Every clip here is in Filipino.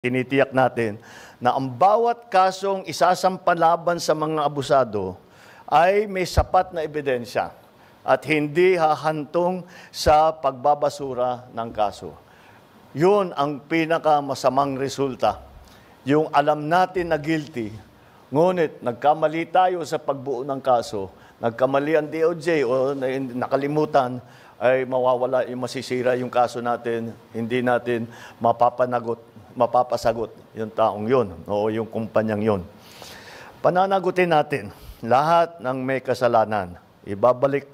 Tinitiyak natin na ang bawat kasong isasampalaban sa mga abusado ay may sapat na ebidensya at hindi hahantong sa pagbabasura ng kaso. Yun ang pinakamasamang resulta. Yung alam natin na guilty, ngunit nagkamali tayo sa pagbuo ng kaso, nagkamali ang DOJ o nakalimutan, ay mawawala, masisira yung kaso natin, hindi natin mapapasagot yung taong yun o yung kumpanyang yun. Pananagutin natin lahat ng may kasalanan. Ibabalik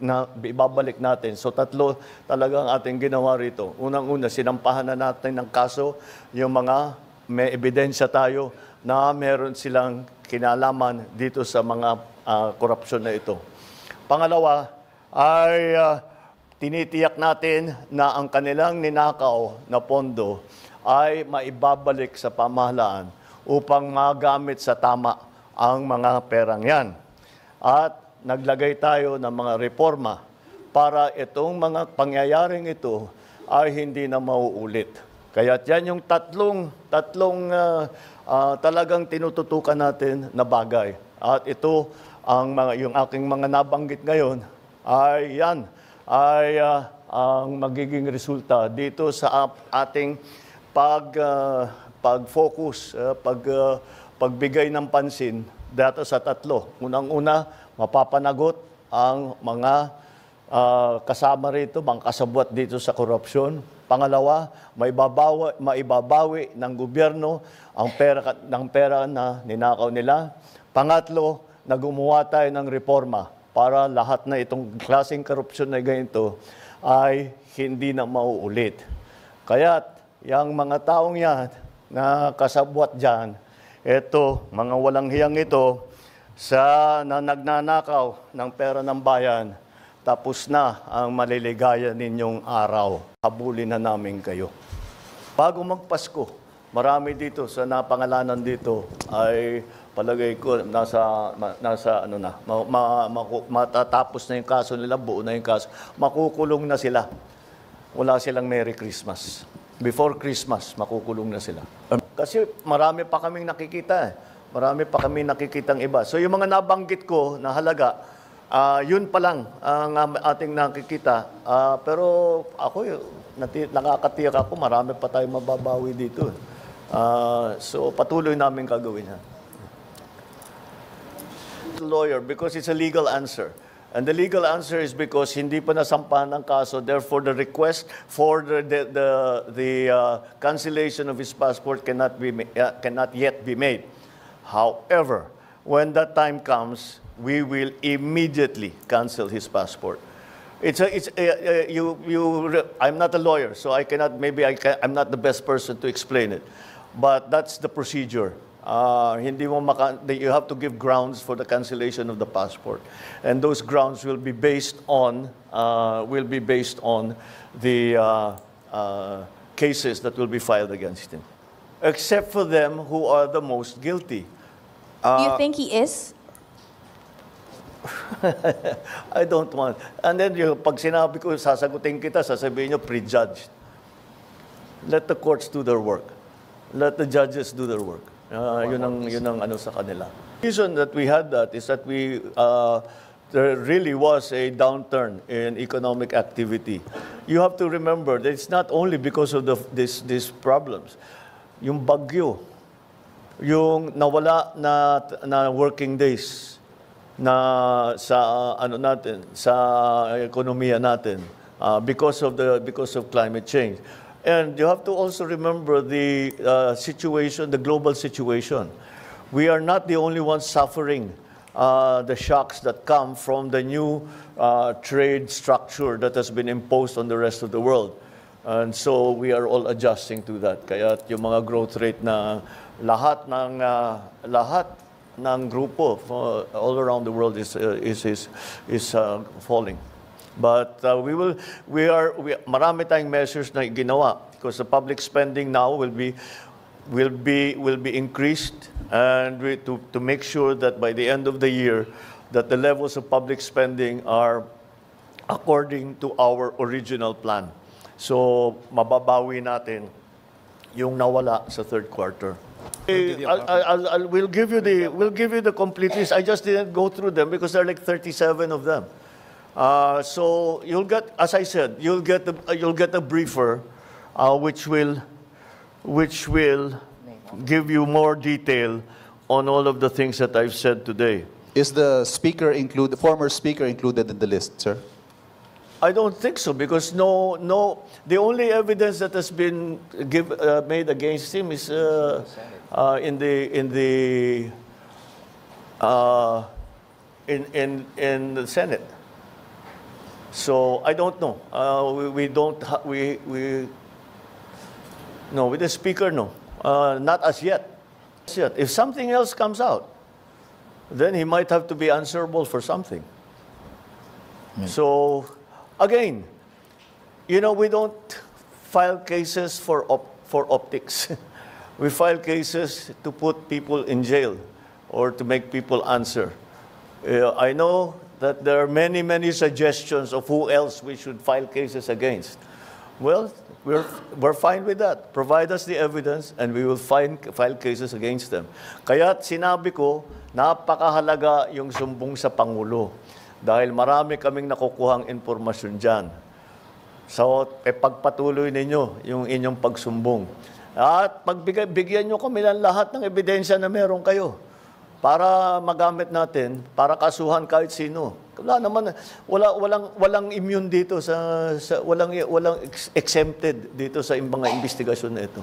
natin. So tatlo talagang ating ginawa rito. Unang-una, sinampahan na natin ng kaso yung mga may ebidensya tayo na meron silang kinalaman dito sa mga korupsyon na ito. Pangalawa ay tinitiyak natin na ang kanilang ninakaw na pondo ay maibabalik sa pamahalaan upang magamit sa tama ang mga perang yan. At naglagay tayo ng mga reforma para itong mga pangyayaring ito ay hindi na mauulit. Kaya yan yung tatlong talagang tinututukan natin na bagay. At ito, yung aking mga nabanggit ngayon, ay yan, ay ang magiging resulta dito sa ating pag-focus, pagbigay ng pansin dito sa tatlo. Unang-una, mapapanagot ang mga kasama rito, mga kasabwat dito sa korupsyon. Pangalawa, maibabawi ng gobyerno ang pera na ninakaw nila. Pangatlo, gumawa tayo ng reforma para lahat na itong klaseng korupsyon na ganito ay hindi na mauulit. Kaya yung mga taong yan na kasabwat dyan, ito, mga walang hiyang ito, na nagnanakaw ng pera ng bayan, tapos na ang maliligaya ninyong araw. Habulin na namin kayo. Bago magpasko, marami dito sa napangalanan dito ay palagay ko nasa matatapos na yung kaso nila, buo na yung kaso. Makukulong na sila. Wala silang Merry Christmas. Before Christmas, makukulong na sila. Kasi marami pa kaming nakikita. Marami pa kaming nakikitang iba. So yung mga nabanggit ko na halaga, yun pa lang ang ating nakikita. Pero ako, nakakatiyak ako, marami pa tayong mababawi dito. So patuloy namin gagawin yan. Lawyer, because it's a legal answer. And the legal answer is because hindi pa nasampahan ng kaso, therefore the request for the cancellation of his passport cannot yet be made. However, when that time comes, we will immediately cancel his passport. I'm not a lawyer, so I'm not the best person to explain it. But that's the procedure. You have to give grounds for the cancellation of the passport, and those grounds will be based on the cases that will be filed against him, except for them who are the most guilty. You think he is? I don't want. And then pag sinabi ko, sasagutin kita, sasabihin nyo, prejudged. Let the courts do their work. Let the judges do their work. Yun ang ano sa kanila. The reason that we had that is that there really was a downturn in economic activity. You have to remember that it's not only because of these problems. Yung bagyo, yung nawala na working days na sa ekonomiya natin because of climate change. And you have to also remember the situation, the global situation. We are not the only ones suffering the shocks that come from the new trade structure that has been imposed on the rest of the world. And so we are all adjusting to that. Kaya yung mga growth rate na lahat ng grupo all around the world is falling. But marami tayong measures na ginawa because the public spending now will be increased, and to make sure that by the end of the year that the levels of public spending are according to our original plan. So mababawi natin yung nawala sa third quarter. We'll give you the complete list. I just didn't go through them because there are like 37 of them. So you'll get, as I said, you'll get a briefer, which will give you more detail on all of the things that I've said today. Is the former speaker included in the list, sir? I don't think so because the only evidence that has been made against him is in the Senate. So I don't know. No, with the speaker, no, not as yet. If something else comes out, then he might have to be answerable for something. So, again, we don't file cases for optics. We file cases to put people in jail or to make people answer. I know that there are many, many suggestions of who else we should file cases against. Well, we're fine with that. Provide us the evidence and we will file cases against them. Kaya sinabi ko, napakahalaga yung sumbong sa Pangulo dahil marami kaming nakukuhang impormasyon dyan. So, pagpatuloy ninyo yung inyong pagsumbong. At bigyan nyo kami ng lahat ng ebidensya na meron kayo para magamit natin, para kasuhan kahit sino. Walang immune dito walang exempted dito sa mga investigasyon na ito.